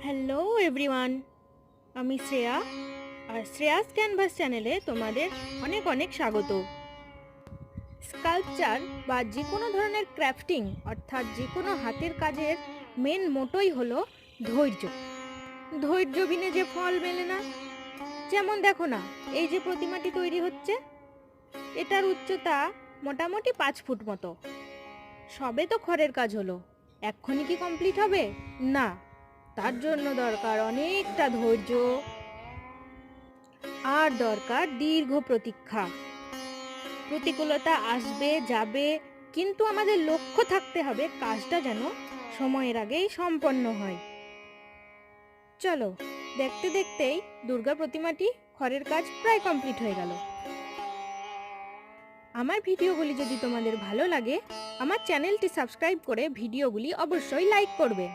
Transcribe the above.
Hello everyone, আমি শ্রেয়া। আর Shreyas canvas চ্যানেলে তোমাদের অনেক অনেক স্বাগত। স্কাল্পচার বা যে কোনো ধরনের ক্রাফটিং অর্থাৎ যে কোনো হাতের কাজের মেন মোটোই হলো ধৈর্য। ধৈর্য বিনে যে ফল মেলে না। যেমন দেখো না, এই যে প্রতিমাটি তৈরি হচ্ছে, এটার উচ্চতা মোটামুটি 5 ফুট মতো। সবে তো খড়ের কাজ হলো, এক্ষুনি কি কমপ্লিট হবে? না, তার জন্য দরকার অনেকটা ধৈর্য আর দরকার দীর্ঘ প্রতীক্ষা। প্রতিকূলতা আসবে যাবে, কিন্তু আমাদের লক্ষ্য থাকতে হবে কাজটা যেন সময়ের আগেই সম্পন্ন হয়। চলো, দেখতে দেখতেই দুর্গা প্রতিমাটি খড়ের কাজ প্রায় কমপ্লিট হয়ে গেল। আমার ভিডিওগুলি যদি তোমাদের ভালো লাগে, আমার চ্যানেলটি সাবস্ক্রাইব করে ভিডিওগুলি অবশ্যই লাইক করবে।